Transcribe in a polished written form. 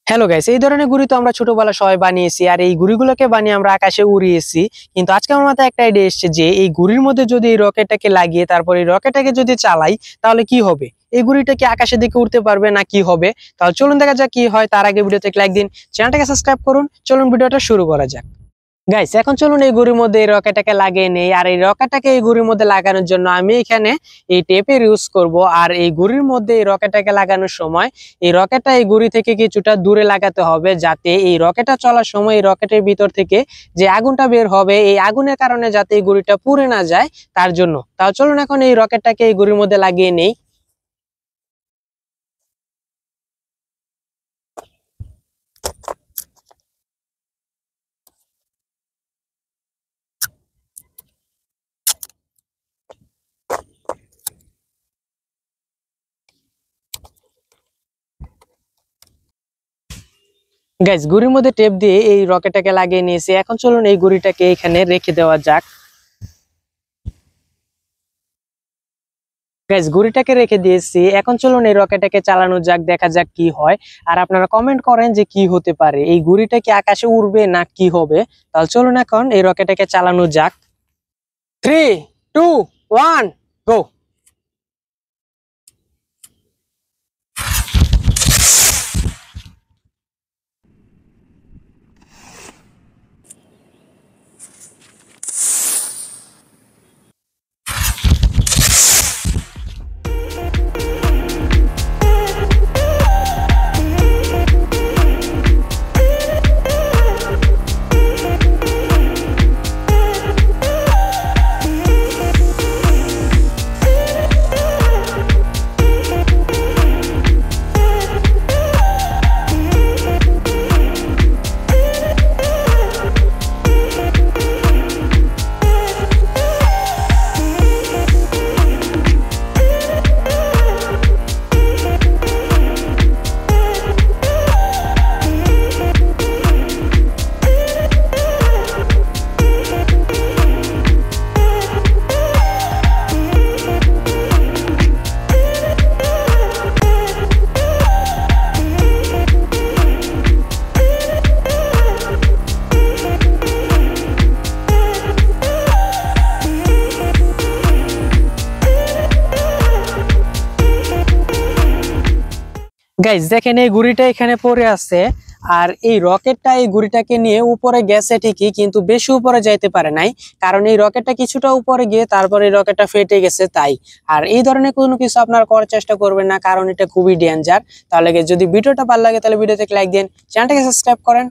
Hello guys, এই ধরনের ঘুড়ি তো আমরা ছোটবেলা সবাই বানিয়েছি আর এই ঘুড়িগুলোকে বানিয়ে আমরা আকাশে উড়িয়েছি। কিন্তু আজকে আমার মাথায় একটা আইডিয়া এসেছে যে এই ঘুড়ির মধ্যে যদি এই রকেটটাকে লাগিয়ে তারপর এই রকেটটাকে যদি চালাই তাহলে কি হবে। এই ঘুড়িটা কি আকাশের দিকে উঠতে পারবে না কি হবে? তাহলে চলুন দেখা যাক কি হয়। তার আগে ভিডিওতে লাইক দিন, চ্যানেলটাকে সাবস্ক্রাইব করুন। চলুন ভিডিওটা শুরু করা যাক। গাইস, এখন চলুন এই ঘুড়ির মধ্যে এই রকেটটাকে লাগিয়ে নেই। আর এই রকেটটাকে এই ঘুড়ির মধ্যে লাগানোর জন্য আমি এখানে এই টেপের ইউজ করব। আর এই ঘুড়ির মধ্যে এই রকেটটাকে লাগানোর সময় এই রকেটটা এই ঘুড়ি থেকে কিছুটা দূরে লাগাতে হবে, যাতে এই রকেটটা চলার সময় এই রকেটের ভিতর থেকে যে আগুনটা বের হবে এই আগুনের কারণে যাতে এই ঘুড়িটা পুড়ে না যায় তার জন্য। তাহলে চলুন এখন এই রকেটটাকে এই ঘুড়ির মধ্যে লাগিয়ে নেই। গাইস, ঘুড়ির মধ্যে টেপ দিয়ে এই রকেটটাকে লাগিয়ে নিয়েছি। এখন চলুন এই ঘুড়িটাকে এখানে রেখে দেওয়া যাক। গাইস, ঘুড়িটাকে রেখে দিয়েছি। এখন চলুন এই রকেটটাকে চালানো যাক, দেখা যাক কি হয়। আর আপনারা কমেন্ট করেন যে কি হতে পারে, এই ঘুড়িটা কি আকাশে উড়বে না কি হবে। তাহলে চলুন এখন এই রকেটটাকে চালানো যাক। 3, 2, 1, গো। গাইস, দেখেন এই ঘুড়িটা এখানে পড়ে আছে। আর এই রকেটটা এই ঘুড়িটাকে নিয়ে উপরে গেছে ঠিকই, কিন্তু বেশি উপরে যাইতে পারে নাই, কারণ এই রকেটটা কিছুটা উপরে গিয়ে তারপরে এই রকেটটা ফেটে গেছে তাই। আর এই ধরনের কোনো কিছু আপনারা করার চেষ্টা করবেন না, কারণ এটা খুবই ডেঞ্জার। তাহলে যদি ভিডিওটা ভালো লাগে তাহলে ভিডিওতে লাইক দিন, চ্যানেলটাকে সাবস্ক্রাইব করেন।